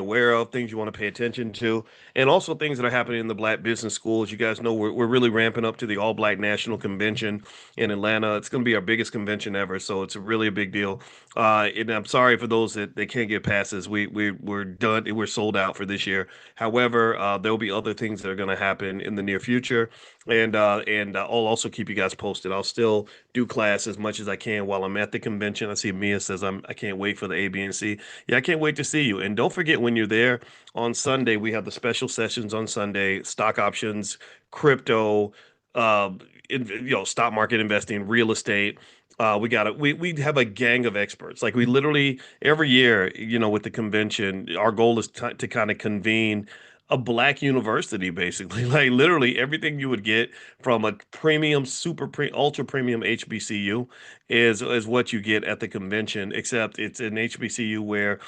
aware of, things you want to pay attention to, and also things that are happening in the Black business schools. You guys know we're really ramping up to the All Black National Convention in Atlanta. It's going to be our biggest convention ever, so it's really a big deal. And I'm sorry for those that they can't get passes. We're done. We're sold out for this year. However, there'll be other things that are going to happen in the near future, and I'll also keep you guys posted. I'll still do class as much as I can while I'm at the convention. I see Mia says I can't wait for the A, B, and C. Yeah, I can't wait to see you. And don't forget when you're there on Sunday, we have the special sessions on Sunday, stock options, crypto, uh, stock market investing, real estate. We have a gang of experts. Like we literally every year, with the convention, our goal is to kind of convene a black university, basically. Like literally everything you would get from a premium, ultra premium HBCU is what you get at the convention, except it's an HBCU where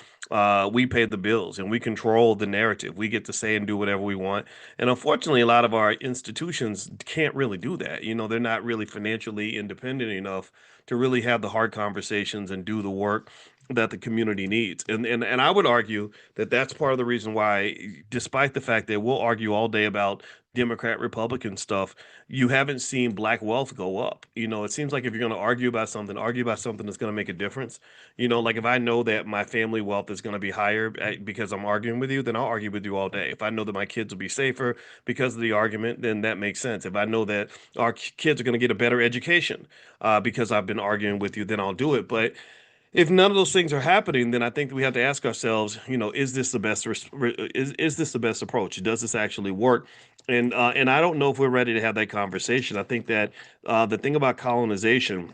we pay the bills and we control the narrative. We get to say and do whatever we want. And unfortunately, a lot of our institutions can't really do that. They're not really financially independent enough to really have the hard conversations and do the work that the community needs. And I would argue that that's part of the reason why, despite the fact that we'll argue all day about Democrat Republican stuff, you haven't seen black wealth go up. It seems like if you're going to argue about something that's going to make a difference. Like if I know that my family wealth is going to be higher because I'm arguing with you, then I'll argue with you all day. If I know that my kids will be safer because of the argument, then that makes sense. If I know that our kids are going to get a better education because I've been arguing with you, then I'll do it. But if none of those things are happening, then I think we have to ask ourselves, is this the best is this the best approach? Does this actually work? And I don't know if we're ready to have that conversation. I think that the thing about colonization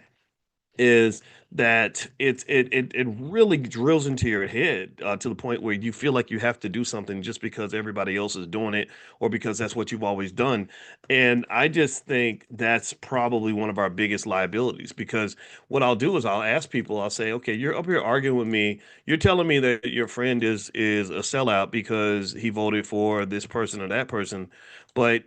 is that it really drills into your head to the point where you feel like you have to do something just because everybody else is doing it or because that's what you've always done. And I just think that's probably one of our biggest liabilities because what I'll do is I'll ask people, I'll say, okay, you're up here arguing with me. You're telling me that your friend is a sellout because he voted for this person or that person, but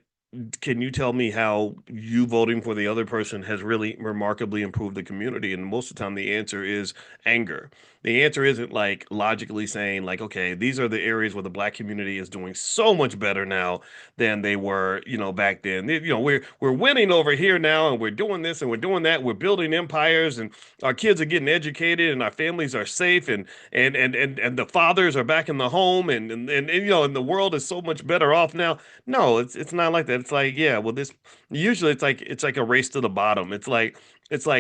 can you tell me how you voting for the other person has really remarkably improved the community? And most of the time, the answer is anger. The answer isn't like logically saying, like, okay, these are the areas where the black community is doing so much better now than they were, back then. We're winning over here now, and we're doing this and we're doing that. We're building empires, and our kids are getting educated, and our families are safe, and the fathers are back in the home, and the world is so much better off now. No, it's not like that. It's like, yeah, well, this usually it's like a race to the bottom. It's like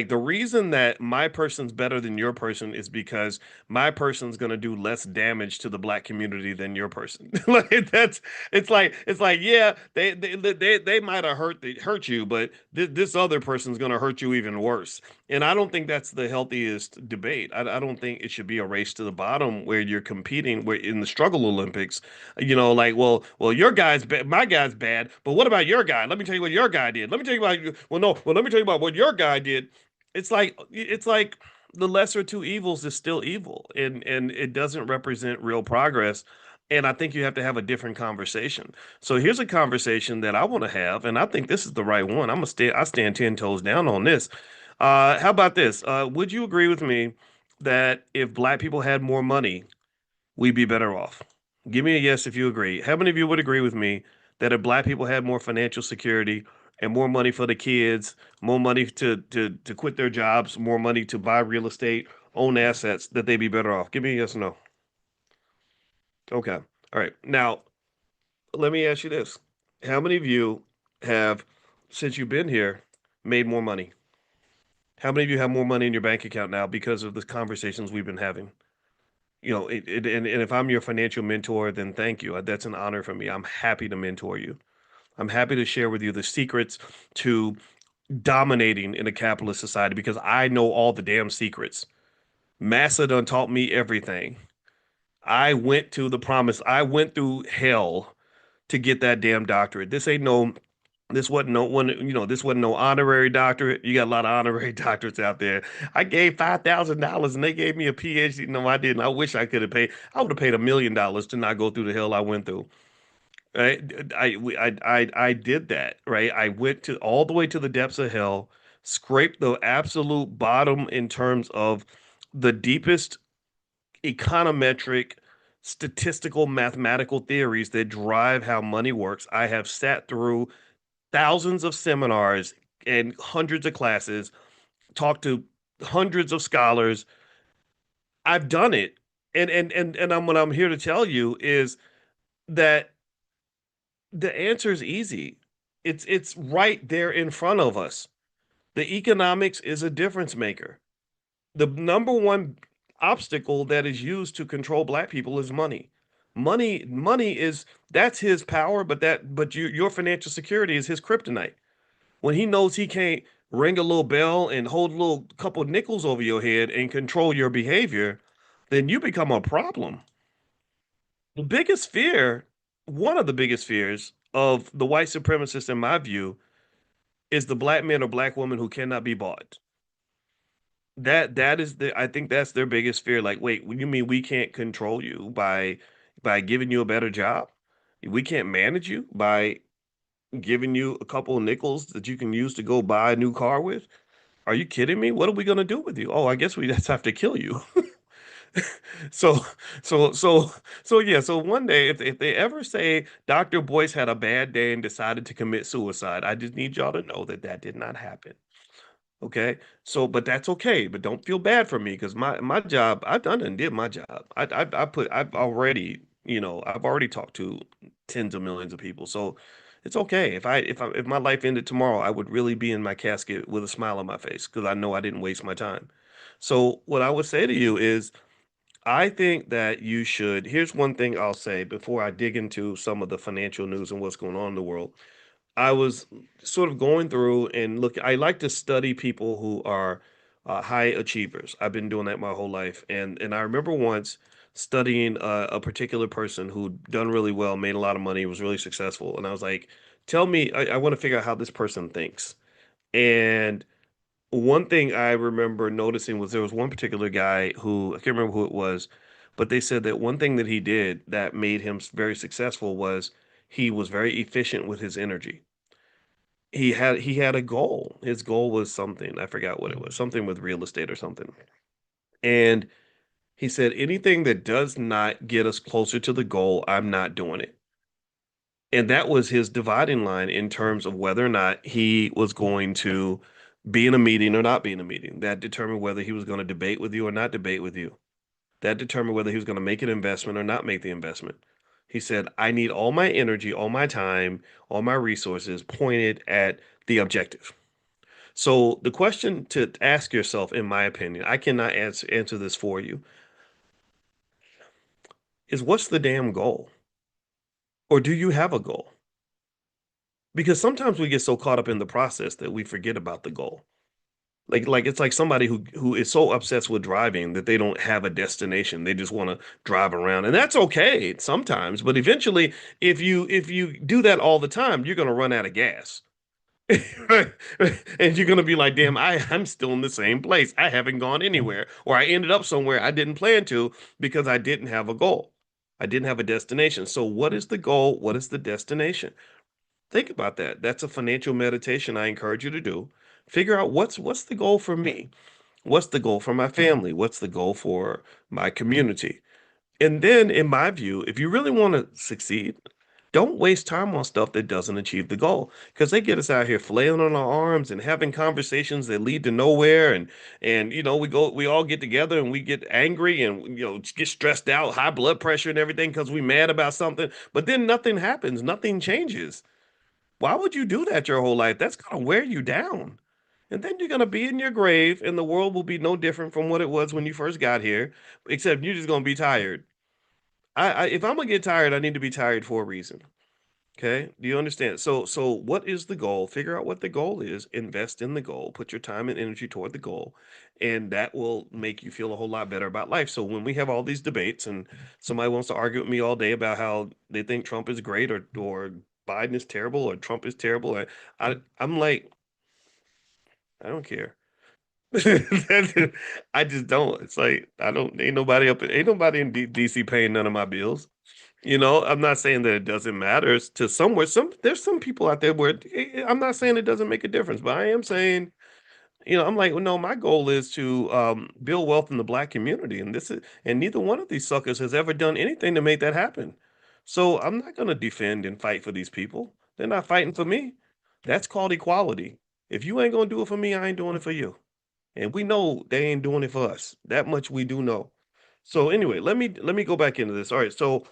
the reason that my person's better than your person is because my person's gonna do less damage to the black community than your person. Like that's it's like yeah, they might have hurt you, but this other person's gonna hurt you even worse. And I don't think that's the healthiest debate. I don't think it should be a race to the bottom where you're competing where in the struggle Olympics like, well, your guy's bad, my guy's bad, but what about your guy? Let me tell you what your guy did. Let me tell you about, well, no, well, let me tell you about what your guy did. It's like the lesser two evils is still evil, and it doesn't represent real progress. And I think you have to have a different conversation. So here's a conversation that I want to have, and I think this is the right one. I stand 10 toes down on this. How about this? Would you agree with me that if black people had more money, we'd be better off? Give me a yes if you agree. How many of you would agree with me that if black people had more financial security and more money for the kids, more money to quit their jobs, more money to buy real estate, own assets, that they'd be better off? Give me a yes or no. Okay. All right. Now, let me ask you this. How many of you have, since you've been here, made more money? How many of you have more money in your bank account now because of the conversations we've been having? And if I'm your financial mentor, then thank you. That's an honor for me. I'm happy to mentor you. I'm happy to share with you the secrets to dominating in a capitalist society because I know all the damn secrets. Massa done taught me everything. I went to the promise. I went through hell to get that damn doctorate. This wasn't no one, this wasn't no honorary doctorate. You got a lot of honorary doctorates out there. I gave $5,000 and they gave me a PhD. No, I didn't. I wish I could have paid. I would have paid $1 million to not go through the hell I went through. Right? I did that. Right? I went to all the way to the depths of hell, scraped the absolute bottom in terms of the deepest econometric statistical mathematical theories that drive how money works. I have sat through thousands of seminars and hundreds of classes, talked to hundreds of scholars. I've done it. And what I'm here to tell you is that the answer is easy. It's right there in front of us. The economics is a difference maker. The number one obstacle that is used to control black people is money. Money is that's his power, but your financial security is his kryptonite. When he knows he can't ring a little bell and hold a little couple nickels over your head and control your behavior, then you become a problem. The biggest fear, one of the biggest fears of the white supremacists, in my view, is the black man or black woman who cannot be bought. That is I think that's their biggest fear. Like, wait, you mean we can't control you by giving you a better job? We can't manage you by giving you a couple of nickels that you can use to go buy a new car with? Are you kidding me? What are we gonna do with you? Oh, I guess we just have to kill you. So, so, so, so one day, if they ever say Dr. Boyce had a bad day and decided to commit suicide, I just need y'all to know that that did not happen. Okay. So, but that's okay. But don't feel bad for me because my job, I've done and did my job. I've already, I've already talked to tens of millions of people. So it's okay. If my life ended tomorrow, I would really be in my casket with a smile on my face because I know I didn't waste my time. So what I would say to you is, I think that you should. Here's one thing I'll say before I dig into some of the financial news and what's going on in the world. I was sort of going through and look. I like to study people who are high achievers. I've been doing that my whole life, and I remember once studying a particular person who'd done really well, made a lot of money, was really successful, and I was like, "Tell me, I want to figure out how this person thinks." And one thing I remember noticing was there was one particular guy who I can't remember who it was, but they said that one thing that he did that made him very successful was he was very efficient with his energy. He had a goal. His goal was something. I forgot what it was. Something with real estate or something. And he said anything that does not get us closer to the goal, I'm not doing it. And that was his dividing line in terms of whether or not he was going to be in a meeting or not be in a meeting. That determined whether he was going to debate with you or not debate with you. That determined whether he was going to make an investment or not make the investment. He said, I need all my energy, all my time, all my resources pointed at the objective. So the question to ask yourself, in my opinion, I cannot answer this for you, is what's the damn goal? Or do you have a goal? Because sometimes we get so caught up in the process that we forget about the goal. Like it's like somebody who is so obsessed with driving that they don't have a destination. They just want to drive around. And that's okay sometimes, but eventually if you do that all the time, you're going to run out of gas. And you're going to be like, "Damn, I'm still in the same place. I haven't gone anywhere or I ended up somewhere I didn't plan to because I didn't have a goal. I didn't have a destination." So what is the goal? What is the destination? Think about that. That's a financial meditation I encourage you to do. Figure out what's the goal for me? What's the goal for my family? What's the goal for my community? And then, in my view, if you really want to succeed, don't waste time on stuff that doesn't achieve the goal because they get us out here flailing on our arms and having conversations that lead to nowhere. And we all get together and we get angry and get stressed out, high blood pressure and everything because we mad about something. But then nothing happens, nothing changes. Why would you do that your whole life? That's gonna wear you down. And then you're gonna be in your grave, and the world will be no different from what it was when you first got here, except you're just gonna be tired. If I'm gonna get tired, I need to be tired for a reason. Okay? Do you understand? So what is the goal? Figure out what the goal is, invest in the goal, put your time and energy toward the goal, and that will make you feel a whole lot better about life. So when we have all these debates and somebody wants to argue with me all day about how they think Trump is great or Biden is terrible or Trump is terrible, I'm like, I don't care. I just don't. It's like I don't ain't nobody in DC paying none of my bills. I'm not saying that it doesn't matter. It's to somewhere, there's some people out there where I'm not saying it doesn't make a difference, but I am saying I'm like, well, no, my goal is to build wealth in the black community, and neither one of these suckers has ever done anything to make that happen. So I'm not going to defend and fight for these people. They're not fighting for me. That's called equality. If you ain't going to do it for me, I ain't doing it for you. And we know they ain't doing it for us. That much we do know. So anyway, let me go back into this. All right, so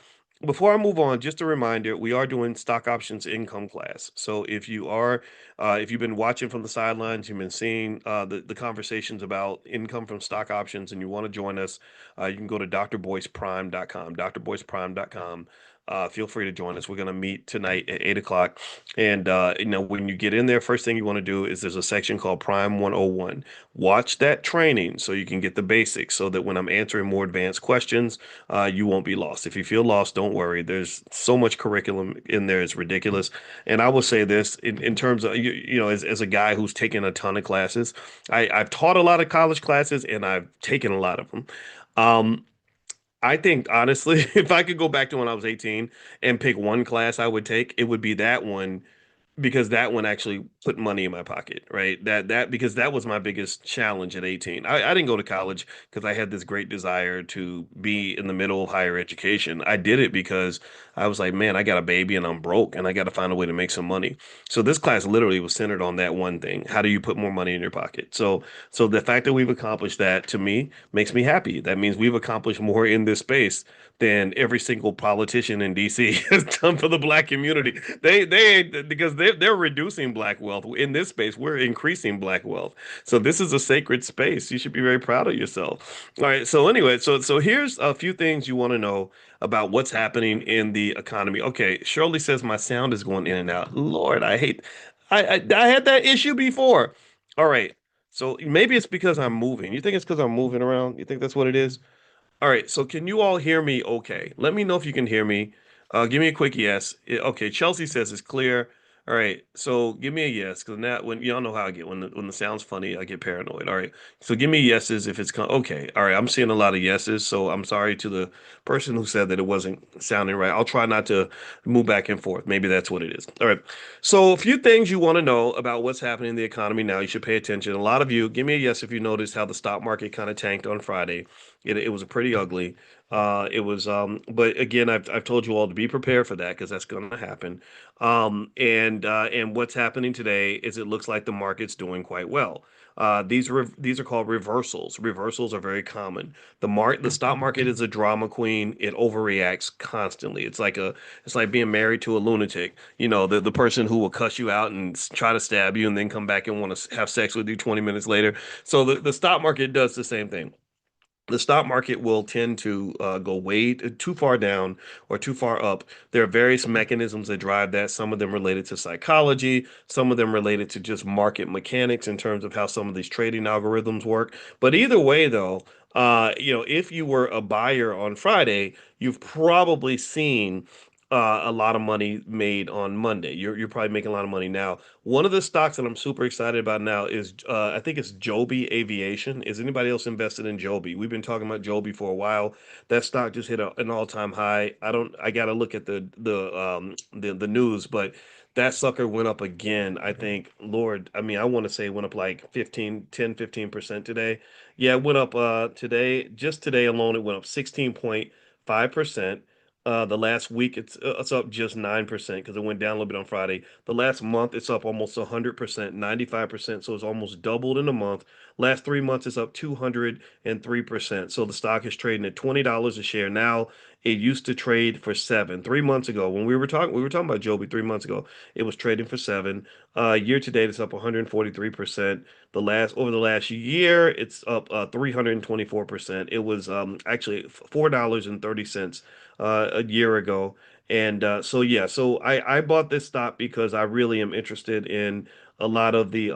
before I move on, just a reminder, we are doing stock options income class. So if you've been watching from the sidelines, you've been seeing the conversations about income from stock options, and you want to join us, you can go to drboyceprime.com, drboyceprime.com. Feel free to join us. We're going to meet tonight at 8 o'clock. And, when you get in there, first thing you want to do is there's a section called Prime 101. Watch that training so you can get the basics so that when I'm answering more advanced questions, you won't be lost. If you feel lost, don't worry. There's so much curriculum in there, it's ridiculous. And I will say this in terms of, as a guy who's taken a ton of classes, I've taught a lot of college classes and I've taken a lot of them. Um, I think honestly, if I could go back to when I was 18 and pick one class I would take, it would be that one because that one actually put money in my pocket, right? That because that was my biggest challenge at 18. I didn't go to college because I had this great desire to be in the middle of higher education. I did it because I was like, man, I got a baby and I'm broke and I got to find a way to make some money. So this class literally was centered on that one thing. How do you put more money in your pocket? So the fact that we've accomplished that to me makes me happy. That means we've accomplished more in this space than every single politician in DC has done for the black community. They because they're reducing black wealth in this space. We're increasing black wealth. So this is a sacred space. You should be very proud of yourself. All right. So anyway, so here's a few things you want to know about what's happening in the economy. Okay, Shirley says my sound is going in and out. Lord, I hate. I had that issue before. All right. So maybe it's because I'm moving. You think it's because I'm moving around? You think that's what it is? All right, so can you all hear me okay? Let me know if you can hear me. Give me a quick yes. Okay, Chelsea says it's clear. All right, so give me a yes, because now when y'all know how I get when the sound's funny, I get paranoid. All right, so give me yeses if it's okay. All right, I'm seeing a lot of yeses, so I'm sorry to the person who said that it wasn't sounding right. I'll try not to move back and forth. Maybe that's what it is. All right, so a few things you want to know about what's happening in the economy now. You should pay attention. A lot of you, give me a yes if you noticed how the stock market kind of tanked on Friday. It was pretty ugly. But again, I've told you all to be prepared for that because that's going to happen. And what's happening today is it looks like the market's doing quite well. These are called reversals. Reversals are very common. The stock market is a drama queen. It overreacts constantly. It's like being married to a lunatic. The person who will cuss you out and try to stab you and then come back and want to have sex with you 20 minutes later. So the stock market does the same thing. The stock market will tend to go way too far down or too far up. There are various mechanisms that drive that. Some of them related to psychology, some of them related to just market mechanics in terms of how some of these trading algorithms work. But either way, though, if you were a buyer on Friday, you've probably seen a lot of money made on Monday. You're probably making a lot of money now. One of the stocks that I'm super excited about now is I think it's Joby Aviation. Is anybody else invested in Joby? We've been talking about Joby for a while. That stock just hit an all-time high. I got to look at the news, but that sucker went up again. I think, Lord, I mean, I want to say it went up like 15% today. Yeah, it went up today, just today alone it went up 16.5%. The last week it's up just 9% because it went down a little bit on Friday. The last month it's up almost 100%, 95%. So it's almost doubled in a month. Last 3 months it's up 203%. So the stock is trading at $20 a share now. It used to trade for 7 3 months ago. When we were talking about Joby 3 months ago. It was trading for 7. Year to date it's up 143%. Over the last year it's up 324%. It was actually $4.30 a year ago. And so yeah, so I bought this stock because I really am interested in a lot of the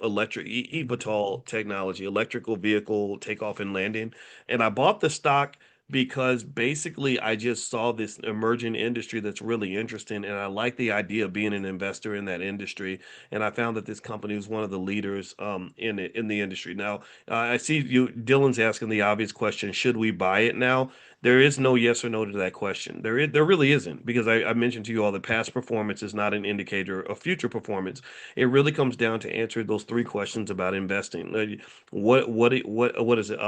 electric eVTOL technology, electrical vehicle takeoff and landing. And I bought the stock because basically I just saw this emerging industry that's really interesting, and I like the idea of being an investor in that industry. And I found that this company was one of the leaders in it in the industry. Now, I see you, Dylan's asking the obvious question: should we buy it now? There is no yes or no to that question. There really isn't, because I mentioned to you all that past performance is not an indicator of future performance. It really comes down to answering those three questions about investing. What is it?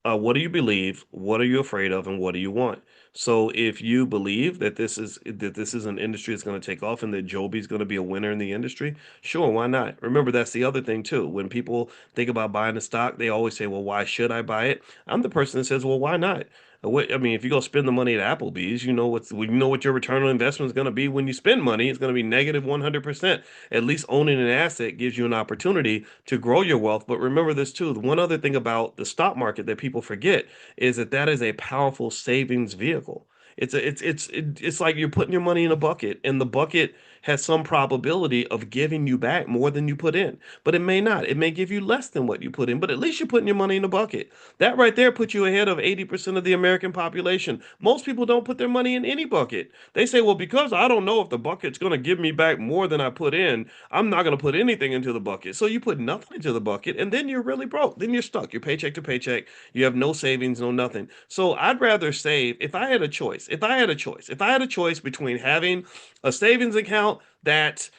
What do you believe? What are you afraid of? And what do you want? So if you believe that this is an industry that's going to take off and that Joby's going to be a winner in the industry, sure, why not? Remember, that's the other thing too. When people think about buying a stock, they always say, "Well, why should I buy it?" I'm the person that says, "Well, why not?" I mean, if you go spend the money at Applebee's, you know what your return on investment is going to be when you spend money. It's going to be negative 100%. At least owning an asset gives you an opportunity to grow your wealth. But remember this too. The one other thing about the stock market that people forget is that that is a powerful savings vehicle. It's like you're putting your money in a bucket, and the bucket has some probability of giving you back more than you put in. But it may not. It may give you less than what you put in, but at least you're putting your money in a bucket. That right there puts you ahead of 80% of the American population. Most people don't put their money in any bucket. They say, well, because I don't know if the bucket's going to give me back more than I put in, I'm not going to put anything into the bucket. So you put nothing into the bucket, and then you're really broke. Then you're stuck. You're paycheck to paycheck. You have no savings, no nothing. So I'd rather save if I had a choice. If I had a choice between having a savings account that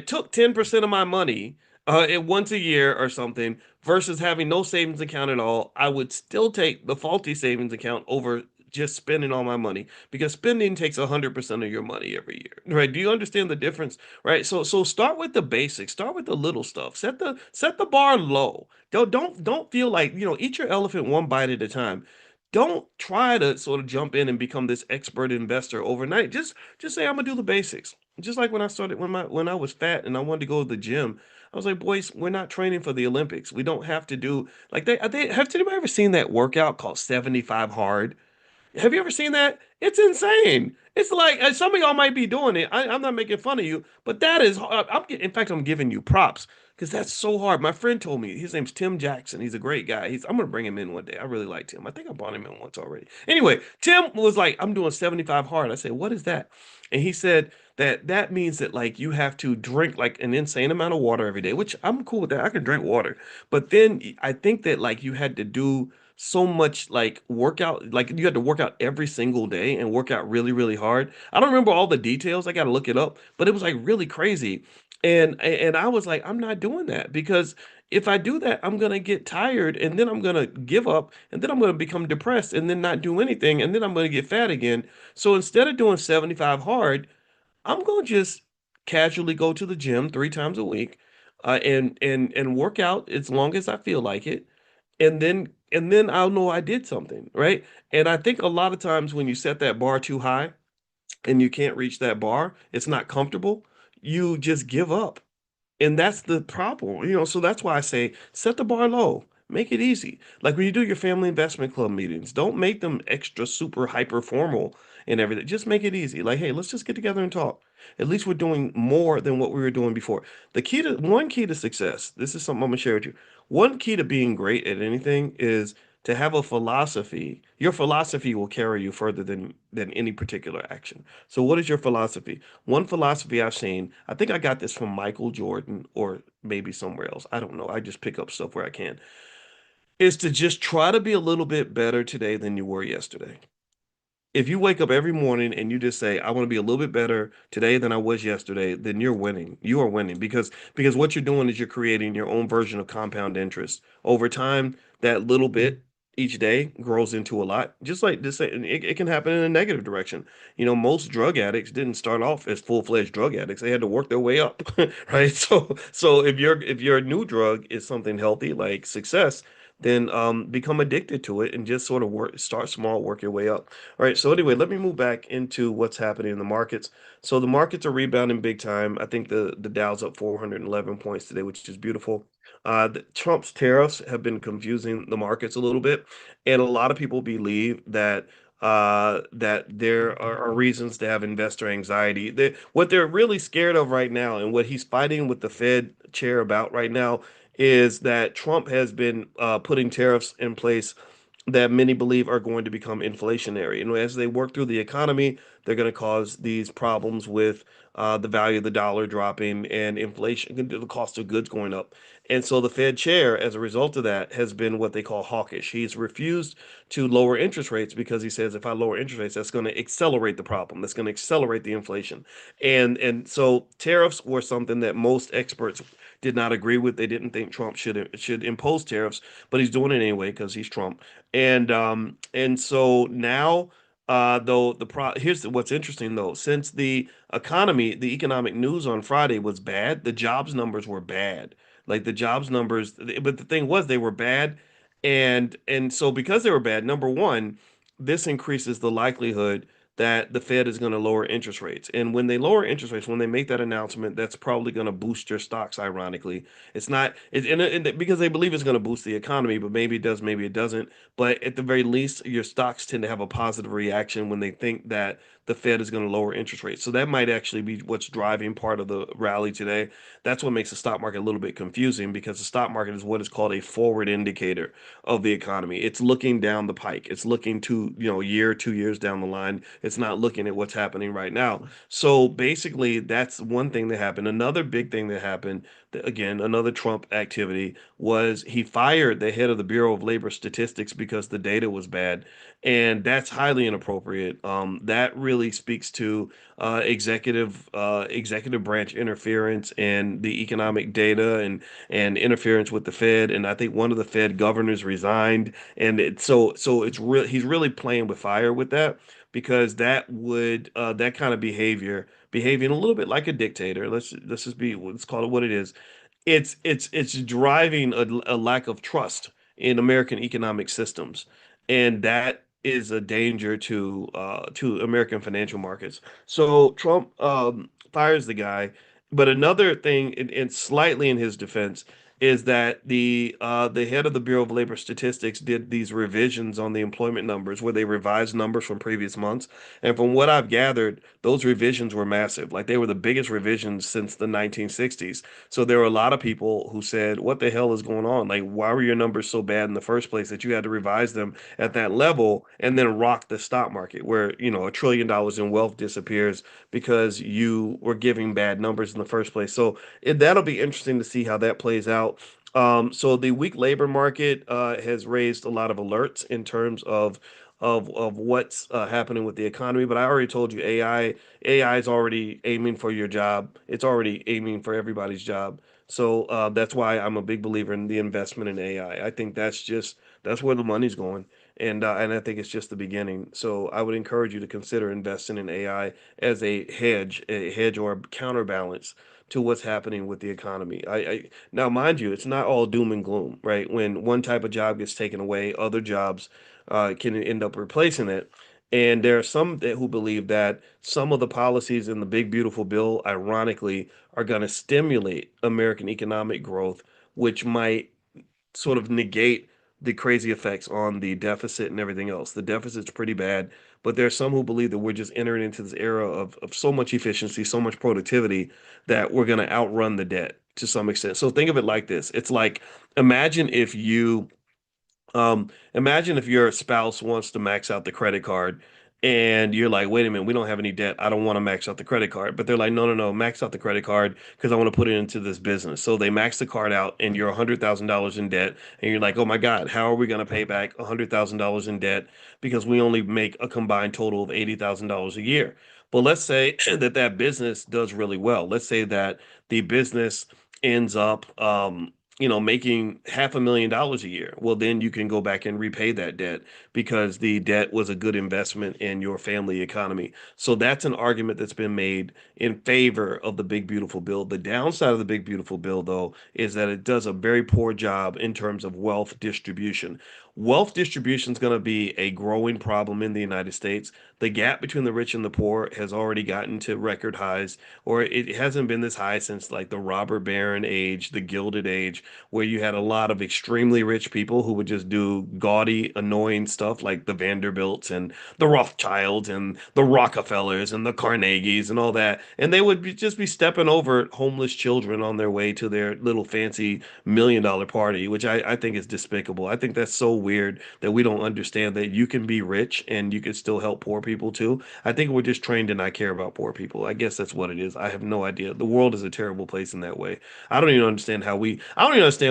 took 10% of my money once a year or something versus having no savings account at all, I would still take the faulty savings account over just spending all my money, because spending takes 100% of your money every year, right? Do you understand the difference, right? So start with the basics, start with the little stuff, set the bar low. Don't feel like, eat your elephant one bite at a time. Don't try to sort of jump in and become this expert investor overnight. Just say, I'm gonna do the basics. Just like when I started, when I was fat and I wanted to go to the gym, I was like, boys, we're not training for the Olympics. We don't have to do like they have anybody ever seen that workout called 75 hard? Have you ever seen that? It's insane. It's like some of y'all might be doing it. I'm not making fun of you, but that is hard. In fact, I'm giving you props because that's so hard. My friend told me his name's Tim Jackson. He's a great guy. I'm gonna bring him in one day. I really like Tim. I think I brought him in once already. Anyway, Tim was like, "I'm doing 75 hard." I said, "What is that?" And he said that means that like you have to drink like an insane amount of water every day, which I'm cool with that. I can drink water, but then I think that like you had to do so much like workout, like you had to work out every single day and work out really, really hard. I don't remember all the details. I got to look it up, but it was like really crazy. And I was like, I'm not doing that, because if I do that, I'm gonna get tired, and then I'm gonna give up, and then I'm gonna become depressed and then not do anything, and then I'm gonna get fat again. So instead of doing 75 hard, I'm gonna just casually go to the gym 3 times a week, and work out as long as I feel like it, and then I'll know I did something, right? And I think a lot of times when you set that bar too high and you can't reach that bar, it's not comfortable, you just give up. And that's the problem. So that's why I say set the bar low. Make it easy. Like when you do your family investment club meetings, don't make them extra super hyper formal and everything. Just make it easy. Like, hey, let's just get together and talk. At least we're doing more than what we were doing before. One key to success, this is something I'm gonna share with you. One key to being great at anything is to have a philosophy. Your philosophy will carry you further than any particular action. So what is your philosophy? One philosophy I've seen, I think I got this from Michael Jordan or maybe somewhere else. I don't know. I just pick up stuff where I can. Is to just try to be a little bit better today than you were yesterday. If you wake up every morning and you just say, I want to be a little bit better today than I was yesterday, then you're winning. You are winning, because what you're doing is you're creating your own version of compound interest. Over time, that little bit each day grows into a lot. Just like this, it can happen in a negative direction. Most drug addicts didn't start off as full-fledged drug addicts. They had to work their way up, right? So if your new drug is something healthy like success, then become addicted to it and just sort of start small, work your way up. All right. So anyway, let me move back into what's happening in the markets. So the markets are rebounding big time. I think the Dow's up 411 points today, which is beautiful. Trump's tariffs have been confusing the markets a little bit, and a lot of people believe that there are reasons to have investor anxiety. What they're really scared of right now, and what he's fighting with the Fed chair about right now, is that Trump has been putting tariffs in place that many believe are going to become inflationary. And as they work through the economy, they're going to cause these problems with the value of the dollar dropping and inflation, the cost of goods going up. And so the Fed chair, as a result of that, has been what they call hawkish. He's refused to lower interest rates because he says if I lower interest rates, that's going to accelerate the problem. That's going to accelerate the inflation. And so tariffs were something that most experts did not agree with. They didn't think Trump should impose tariffs, but he's doing it anyway because he's Trump. And so now, though here's what's interesting though, since the economic news on Friday was bad, the jobs numbers were bad. Like the jobs numbers, but the thing was they were bad, and so because they were bad, number one, this increases the likelihood that the Fed is going to lower interest rates. And when they lower interest rates, when they make that announcement, that's probably going to boost your stocks, ironically. It's not, because they believe it's going to boost the economy, but maybe it does, maybe it doesn't. But at the very least, your stocks tend to have a positive reaction when they think that the Fed is going to lower interest rates. So that might actually be what's driving part of the rally today. That's what makes the stock market a little bit confusing because the stock market is what is called a forward indicator of the economy. It's looking down the pike. It's looking to, a year, 2 years down the line. It's not looking at what's happening right now. So basically, that's one thing that happened. Another big thing that happened, again, another Trump activity was he fired the head of the Bureau of Labor Statistics because the data was bad, and that's highly inappropriate. That really speaks to executive branch interference and the economic data and interference with the Fed. And I think one of the Fed governors resigned, and it's real. He's really playing with fire with that because that kind of behaving a little bit like a dictator. Let's call it what it is. It's driving a lack of trust in American economic systems, and that is a danger to American financial markets. So Trump fires the guy, but another thing, and slightly in his defense, is that the head of the Bureau of Labor Statistics did these revisions on the employment numbers where they revised numbers from previous months, and from what I've gathered, those revisions were massive. Like they were the biggest revisions since the 1960s. So there were a lot of people who said, "What the hell is going on? Like, why were your numbers so bad in the first place that you had to revise them at that level and then rock the stock market where, $1 trillion in wealth disappears because you were giving bad numbers in the first place?" So that'll be interesting to see how that plays out. So the weak labor market has raised a lot of alerts in terms of what's happening with the economy. But I already told you, AI is already aiming for your job. It's already aiming for everybody's job. So that's why I'm a big believer in the investment in AI. I think that's where the money's going, and I think it's just the beginning. So I would encourage you to consider investing in AI as a hedge or a counterbalance to what's happening with the economy. Now, mind you, it's not all doom and gloom, right? When one type of job gets taken away, other jobs can end up replacing it. And there are some who believe that some of the policies in the big beautiful bill, ironically, are going to stimulate American economic growth, which might sort of negate the crazy effects on the deficit and everything else. The deficit's pretty bad, but there are some who believe that we're just entering into this era of so much efficiency, so much productivity that we're going to outrun the debt to some extent. So think of it like this. It's like imagine if you imagine if your spouse wants to max out the credit card and you're like, wait a minute, we don't have any debt. I don't want to max out the credit card. But they're like, no, no, no, max out the credit card because I want to put it into this business. So they max the card out and you're $100,000 in debt. And you're like, oh my God, how are we going to pay back $100,000 in debt because we only make a combined total of $80,000 a year? But let's say that business does really well. Let's say that the business ends up, making $500,000 a year. Well, then you can go back and repay that debt because the debt was a good investment in your family economy. So that's an argument that's been made in favor of the Big Beautiful Bill. The downside of the Big Beautiful Bill, though, is that it does a very poor job in terms of wealth distribution. Wealth distribution is going to be a growing problem in the United States. The gap between the rich and the poor has already gotten to record highs, or it hasn't been this high since like the robber baron age, the Gilded Age, where you had a lot of extremely rich people who would just do gaudy, annoying stuff like the Vanderbilts and the Rothschilds and the Rockefellers and the Carnegies and all that. And they would just be stepping over homeless children on their way to their little fancy $1 million party, which I think is despicable. I think that's so weird that we don't understand that you can be rich and you can still help poor people too. I think we're just trained to not care about poor people. I guess that's what it is. I have no idea. The world is a terrible place in that way. I don't even understand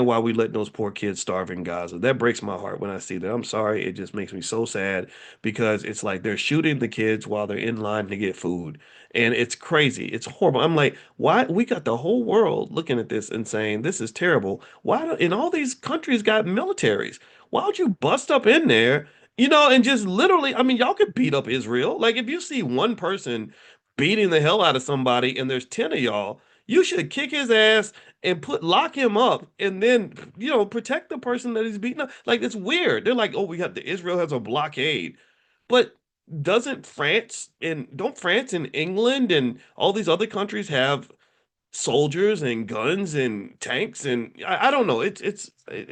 why we let those poor kids starve in Gaza. That breaks my heart when I see that. I'm sorry. It just makes me so sad because it's like they're shooting the kids while they're in line to get food. And it's crazy. It's horrible. I'm like, why? We got the whole world looking at this and saying, this is terrible. Why do, and all these countries got militaries. Why don't you bust up in there, and just literally, I mean, y'all could beat up Israel. Like if you see one person beating the hell out of somebody and there's 10 of y'all, you should kick his ass and lock him up and then, protect the person that he's beating up. Like it's weird. They're like, oh, Israel has a blockade. But don't France and England and all these other countries have soldiers and guns and tanks and I don't know. It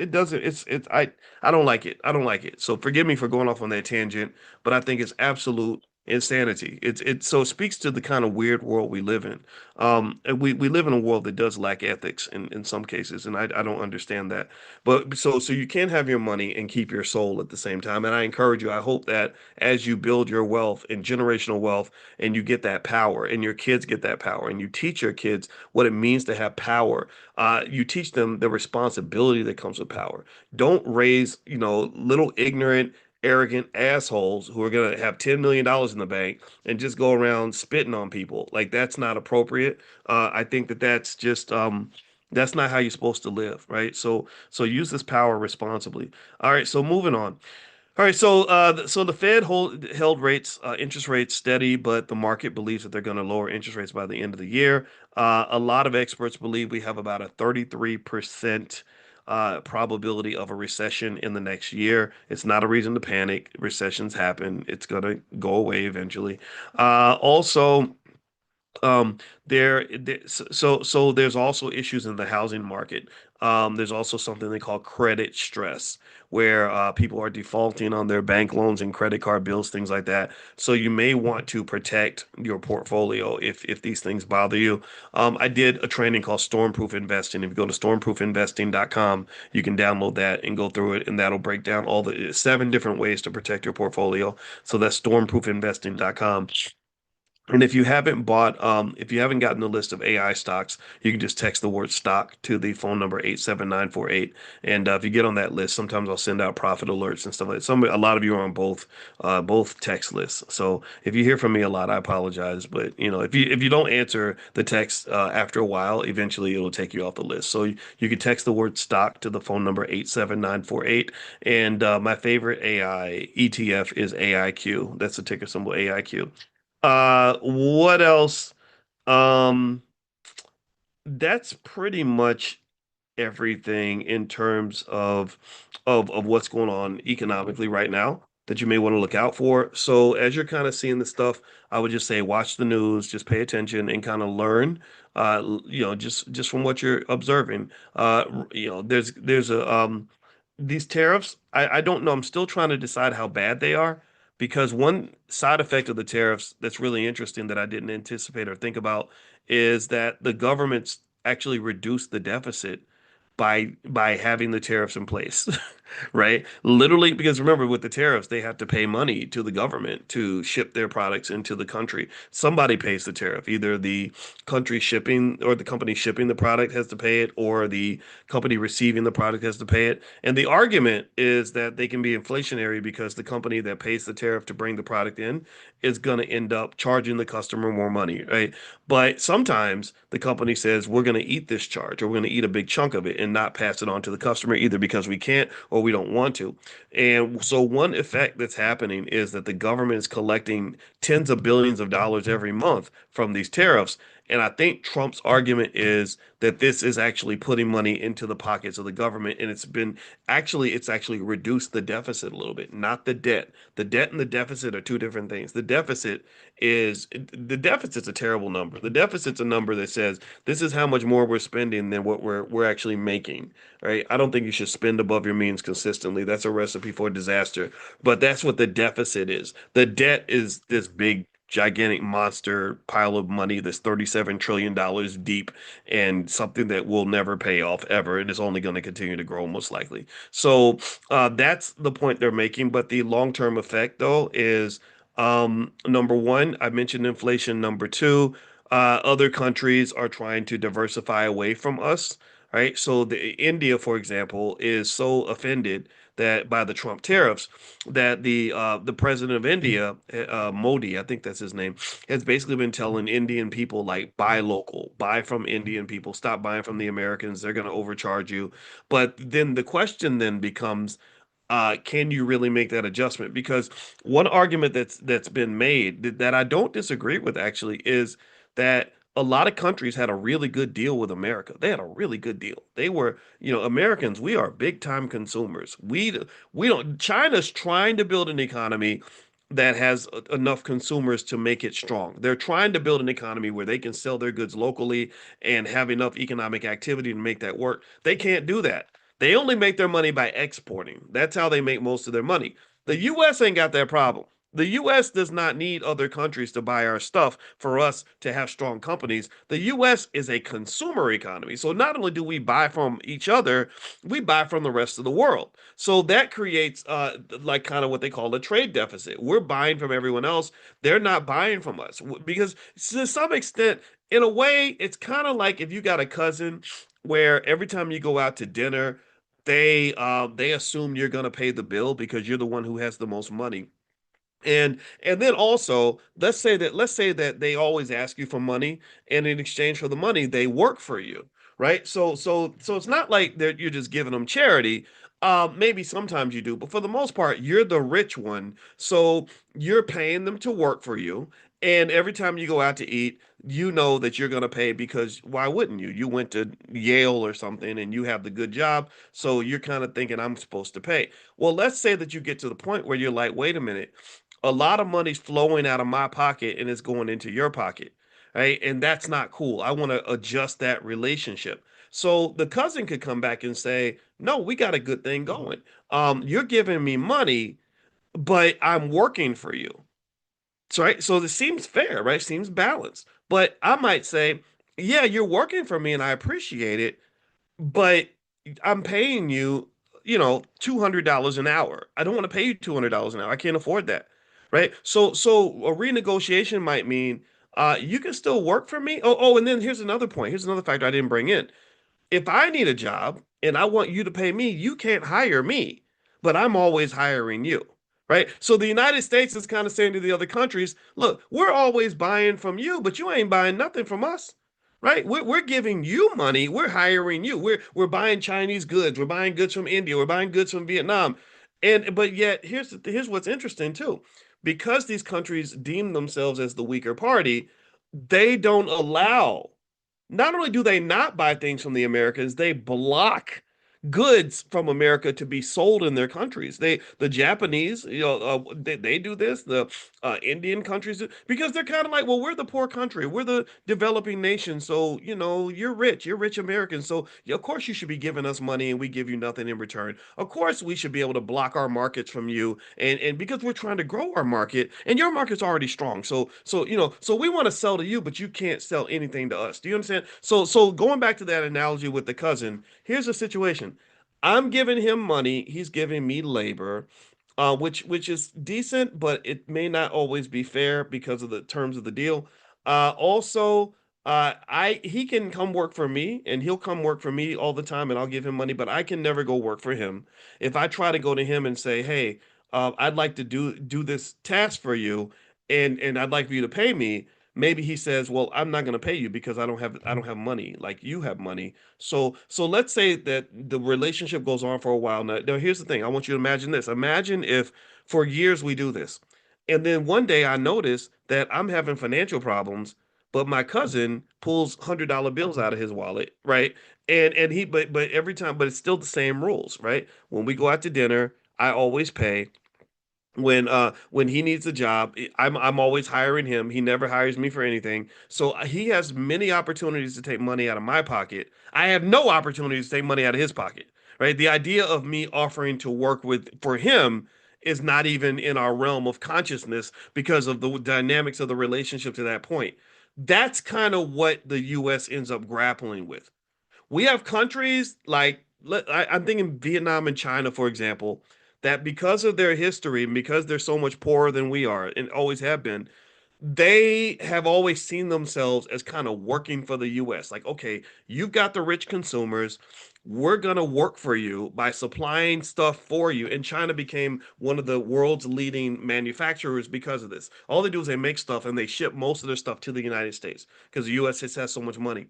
doesn't it's I don't like it. I don't like it. So forgive me for going off on that tangent, but I think it's absolute insanity. So it speaks to the kind of weird world we live in. And we live in a world that does lack ethics in some cases, and I don't understand that. But so you can have your money and keep your soul at the same time. And I encourage you, I hope that as you build your wealth and generational wealth and you get that power and your kids get that power and you teach your kids what it means to have power. You teach them the responsibility that comes with power. Don't raise, little ignorant, arrogant assholes who are going to have $10 million in the bank and just go around spitting on people. Like that's not appropriate. I think that that's not how you're supposed to live, right? So use this power responsibly. All right, so moving on. All right, so the Fed held interest rates steady, but the market believes that they're going to lower interest rates by the end of the year. A lot of experts believe we have about a 33% probability of a recession in the next year. It's not a reason to panic. Recessions happen. It's going to go away eventually. Also, so there's also issues in the housing market. There's also something they call credit stress, where people are defaulting on their bank loans and credit card bills, things like that. So you may want to protect your portfolio if these things bother you. I did a training called Stormproof Investing. If you go to stormproofinvesting.com, you can download that and go through it, and that'll break down all the 7 different ways to protect your portfolio. So that's stormproofinvesting.com. And if you haven't gotten the list of AI stocks, you can just text the word stock to the phone number 87948. And if you get on that list, sometimes I'll send out profit alerts and stuff like that. A lot of you are on both text lists. So if you hear from me a lot, I apologize. But if you don't answer the text after a while, eventually it'll take you off the list. So you can text the word stock to the phone number 87948. And my favorite AI ETF is AIQ. That's the ticker symbol AIQ. What else? Um, that's pretty much everything in terms of what's going on economically right now that you may want to look out for. So as you're kind of seeing this stuff, I would just say watch the news, just pay attention and kind of learn. Just from what you're observing. There's a these tariffs. I don't know. I'm still trying to decide how bad they are because one side effect of the tariffs that's really interesting that I didn't anticipate or think about is that the government's actually reduced the deficit by having the tariffs in place, right? Literally, because remember, with the tariffs, they have to pay money to the government to ship their products into the country. Somebody pays the tariff. Either the country shipping or the company shipping the product has to pay it, or the company receiving the product has to pay it. And the argument is that they can be inflationary because the company that pays the tariff to bring the product in is going to end up charging the customer more money, right? But sometimes the company says we're going to eat this charge or we're going to eat a big chunk of it and not pass it on to the customer either because we can't or we don't want to. And so one effect that's happening is that the government is collecting tens of billions of dollars every month from these tariffs. And I think Trump's argument is that this is actually putting money into the pockets of the government. And it's actually reduced the deficit a little bit, not the debt. The debt and the deficit are two different things. The deficit's a terrible number. The deficit's a number that says this is how much more we're spending than what we're actually making, right? I don't think you should spend above your means consistently. That's a recipe for disaster. But that's what the deficit is. The debt is this big gigantic monster pile of money that's $37 trillion deep and something that will never pay off ever and is only going to continue to grow most likely. So that's the point they're making. But the long-term effect, though, is number one, I mentioned inflation. Number two, other countries are trying to diversify away from us, right? So India, for example, is so offended that by the Trump tariffs that the president of India, Modi, I think that's his name, has basically been telling Indian people like buy local, buy from Indian people, stop buying from the Americans. They're going to overcharge you. But then the question then becomes, can you really make that adjustment? Because one argument that's been made that I don't disagree with actually is that a lot of countries had a really good deal with America. They had a really good deal. They were, Americans, we are big time consumers. We don't, China's trying to build an economy that has enough consumers to make it strong. They're trying to build an economy where they can sell their goods locally and have enough economic activity to make that work. They can't do that. They only make their money by exporting. That's how they make most of their money. The US ain't got that problem. The US does not need other countries to buy our stuff for us to have strong companies. The US is a consumer economy. So not only do we buy from each other, we buy from the rest of the world. So that creates like kind of what they call a trade deficit. We're buying from everyone else. They're not buying from us because to some extent, in a way, it's kind of like if you got a cousin where every time you go out to dinner, they assume you're going to pay the bill because you're the one who has the most money. And then also, let's say that they always ask you for money, and in exchange for the money, they work for you, right? So it's not like that you're just giving them charity. Maybe sometimes you do, but for the most part, you're the rich one. So you're paying them to work for you. And every time you go out to eat, you know that you're going to pay because why wouldn't you? You went to Yale or something and you have the good job. So you're kind of thinking, I'm supposed to pay. Well, let's say that you get to the point where you're like, wait a minute, a lot of money's flowing out of my pocket and it's going into your pocket, right? And that's not cool. I want to adjust that relationship. So the cousin could come back and say, "No, we got a good thing going. You're giving me money, but I'm working for you." So, right? So this seems fair, right? Seems balanced. But I might say, "Yeah, you're working for me and I appreciate it, but I'm paying you, $200 an hour. I don't want to pay you $200 an hour. I can't afford that. Right? So a renegotiation might mean you can still work for me. Oh, and then here's another point. Here's another factor I didn't bring in. If I need a job and I want you to pay me, you can't hire me, but I'm always hiring you. Right. So the United States is kind of saying to the other countries, look, we're always buying from you, but you ain't buying nothing from us. Right. We're giving you money. We're hiring you. We're buying Chinese goods. We're buying goods from India. We're buying goods from Vietnam. And but yet here's what's interesting too. Because these countries deem themselves as the weaker party, they don't allow, not only do they not buy things from the Americans, they block goods from America to be sold in their countries. The Japanese, they do this. The Indian countries do, because they're kind of like, well, we're the poor country, we're the developing nation, so you're rich Americans, so yeah, of course you should be giving us money and we give you nothing in return. Of course we should be able to block our markets from you, and because we're trying to grow our market, and your market's already strong. So we want to sell to you, but you can't sell anything to us. Do you understand? So going back to that analogy with the cousin, here's the situation. I'm giving him money, he's giving me labor, which is decent, but it may not always be fair because of the terms of the deal. Also, I he can come work for me, and he'll come work for me all the time, and I'll give him money, but I can never go work for him. If I try to go to him and say, "Hey, I'd like to do this task for you, and I'd like for you to pay me," maybe he says, "Well, I'm not going to pay you because I don't have money like you have money." So let's say that the relationship goes on for a while. Now here's the thing. I want you to imagine this. Imagine if for years we do this, and then one day I notice that I'm having financial problems, but my cousin pulls $100 bills out of his wallet, right? And he but every time, but it's still the same rules, right? When we go out to dinner, I always pay. When he needs a job, I'm always hiring him. He never hires me for anything. So he has many opportunities to take money out of my pocket. I have no opportunities to take money out of his pocket. Right? The idea of me offering to work with for him is not even in our realm of consciousness because of the dynamics of the relationship to that point. That's kind of what the US ends up grappling with. We have countries like I'm thinking Vietnam and China, for example, that because of their history and because they're so much poorer than we are and always have been, they have always seen themselves as kind of working for the US. Like, okay, you've got the rich consumers. We're going to work for you by supplying stuff for you. And China became one of the world's leading manufacturers because of this. All they do is they make stuff and they ship most of their stuff to the United States because the US has so much money.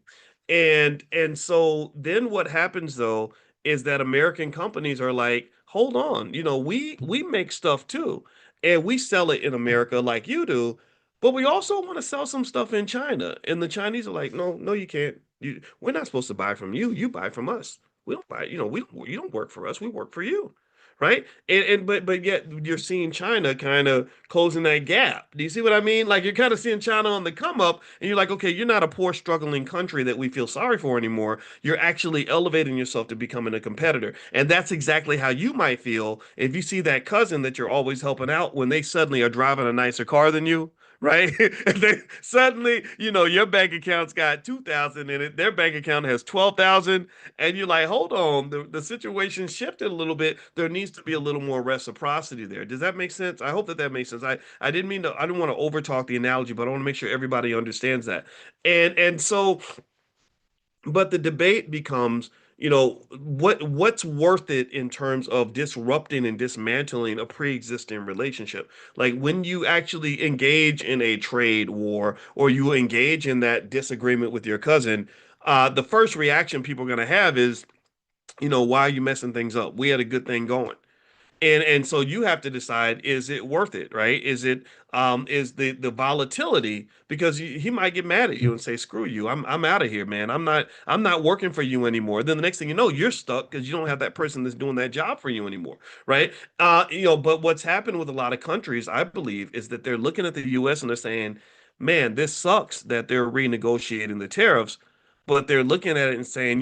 And so then what happens though is that American companies are like, hold on, we make stuff too. And we sell it in America like you do, but we also want to sell some stuff in China. And the Chinese are like, no, no, you can't. We're not supposed to buy from you. You buy from us. We don't buy, you don't work for us. We work for you. Right. But yet you're seeing China kind of closing that gap. Do you see what I mean? Like you're kind of seeing China on the come up, and you're like, okay, you're not a poor, struggling country that we feel sorry for anymore. You're actually elevating yourself to becoming a competitor. And that's exactly how you might feel if you see that cousin that you're always helping out when they suddenly are driving a nicer car than you, right? And then suddenly, your bank account's got 2,000 in it, their bank account has 12,000, and you're like, hold on, the situation shifted a little bit. There needs to be a little more reciprocity there. Does that make sense? I hope that that makes sense. I didn't want to overtalk the analogy, but I want to make sure everybody understands that. And so but the debate becomes, what's worth it in terms of disrupting and dismantling a pre-existing relationship. Like when you actually engage in a trade war or you engage in that disagreement with your cousin, the first reaction people are going to have is, why are you messing things up? We had a good thing going. And so you have to decide, is it worth it, right? Is the volatility, because he might get mad at you and say, screw you, I'm out of here, man. I'm not working for you anymore. Then the next thing you know, you're stuck because you don't have that person that's doing that job for you anymore, right? But what's happened with a lot of countries, I believe, is that they're looking at the US and they're saying, man, this sucks that they're renegotiating the tariffs, but they're looking at it and saying,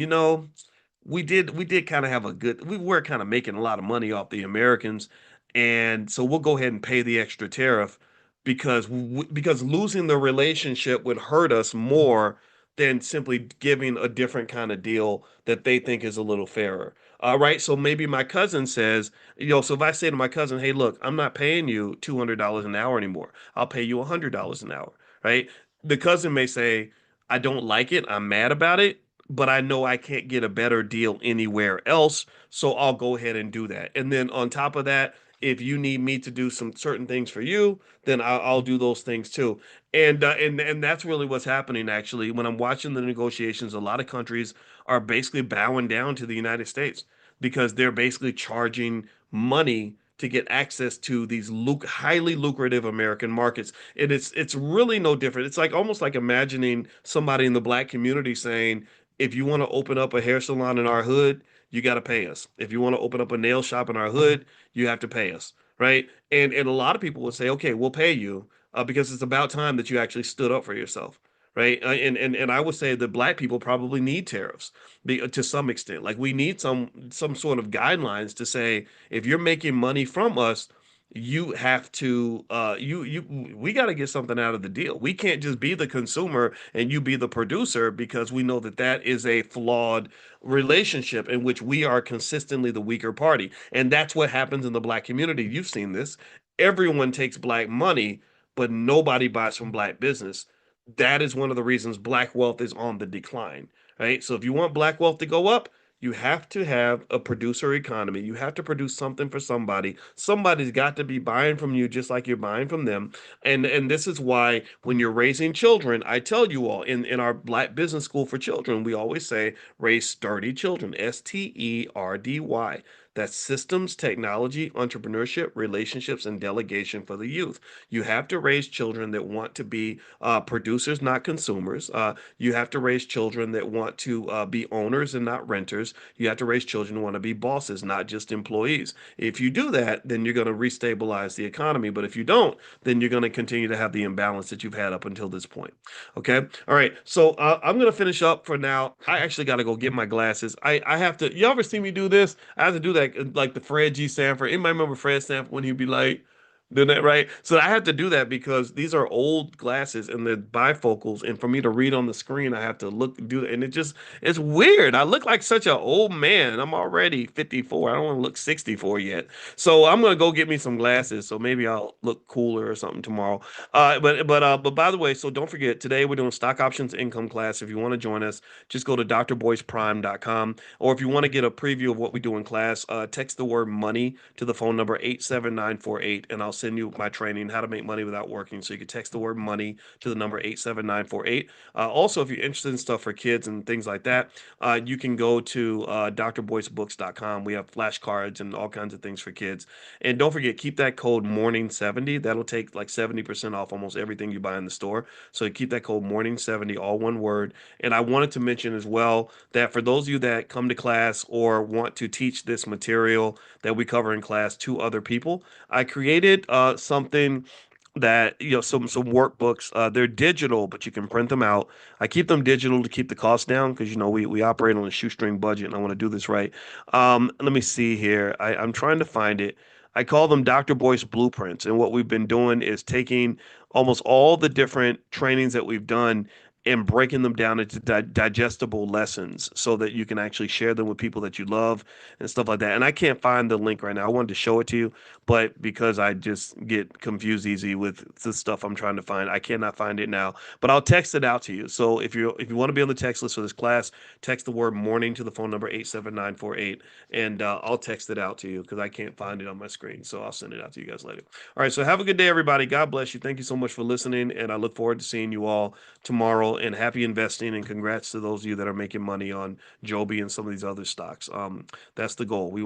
we did kind of have we were kind of making a lot of money off the Americans, and so we'll go ahead and pay the extra tariff because losing the relationship would hurt us more than simply giving a different kind of deal that they think is a little fairer. All right, so maybe my cousin says, so if I say to my cousin, hey, look, I'm not paying you $200 an hour anymore. I'll pay you $100 an hour, right? The cousin may say, I don't like it. I'm mad about it, but I know I can't get a better deal anywhere else, so I'll go ahead and do that. And then on top of that, if you need me to do some certain things for you, then I'll do those things too. And that's really what's happening actually. When I'm watching the negotiations, a lot of countries are basically bowing down to the United States because they're basically charging money to get access to these highly lucrative American markets. And it's really no different. It's like almost like imagining somebody in the black community saying, if you want to open up a hair salon in our hood, you got to pay us. If you want to open up a nail shop in our hood, you have to pay us, right? And a lot of people would say, okay, we'll pay you because it's about time that you actually stood up for yourself, right? And I would say that black people probably need tariffs to some extent. Like we need some sort of guidelines to say if you're making money from us, you have to we got to get something out of the deal. We can't just be the consumer and you be the producer because we know that that is a flawed relationship in which we are consistently the weaker party. And that's what happens in the black community. You've seen this. Everyone takes black money, but nobody buys from black business. That is one of the reasons black wealth is on the decline, right? So if you want black wealth to go up, you have to have a producer economy. You have to produce something for somebody. Somebody's got to be buying from you just like you're buying from them. And this is why when you're raising children, I tell you all in our Black Business School for Children, we always say raise sturdy children, STERDY. That's systems, technology, entrepreneurship, relationships, and delegation for the youth. You have to raise children that want to be producers, not consumers. You have to raise children that want to be owners and not renters. You have to raise children who want to be bosses, not just employees. If you do that, then you're going to restabilize the economy. But if you don't, then you're going to continue to have the imbalance that you've had up until this point. Okay. All right. So I'm going to finish up for now. I actually got to go get my glasses. I have to, you ever see me do this? I have to do that like the Fred G. Sanford. Anybody remember Fred Sanford when he'd be like doing that, right? So I have to do that because these are old glasses and they're bifocals, and for me to read on the screen, I have to look do it, and it's weird. I look like such an old man. I'm already 54. I don't want to look 64 yet. So I'm gonna go get me some glasses. So maybe I'll look cooler or something tomorrow. But by the way, so don't forget today we're doing stock options income class. If you want to join us, just go to drboyceprime.com. Or if you want to get a preview of what we do in class, text the word money to the phone number 87948, and I'll send you my training, how to make money without working. So you can text the word money to the number 87948. Also, if you're interested in stuff for kids and things like that, you can go to drboycebooks.com. We have flashcards and all kinds of things for kids. And don't forget, keep that code morning70. That'll take like 70% off almost everything you buy in the store. So keep that code morning70, all one word. And I wanted to mention as well that for those of you that come to class or want to teach this material that we cover in class to other people, I created something that some workbooks. They're digital, but you can print them out. I keep them digital to keep the cost down because we operate on a shoestring budget, and I want to do this right. Let me see here. I'm trying to find it. I call them Dr. Boyce blueprints, and what we've been doing is taking almost all the different trainings that we've done and breaking them down into digestible lessons so that you can actually share them with people that you love and stuff like that. And I can't find the link right now. I wanted to show it to you, but because I just get confused easy with the stuff I'm trying to find, I cannot find it now. But I'll text it out to you. So if you want to be on the text list for this class, text the word morning to the phone number 87948, and I'll text it out to you because I can't find it on my screen. So I'll send it out to you guys later. All right. So have a good day, everybody. God bless you. Thank you so much for listening, and I look forward to seeing you all tomorrow. And happy investing, and congrats to those of you that are making money on Joby and some of these other stocks. That's the goal. We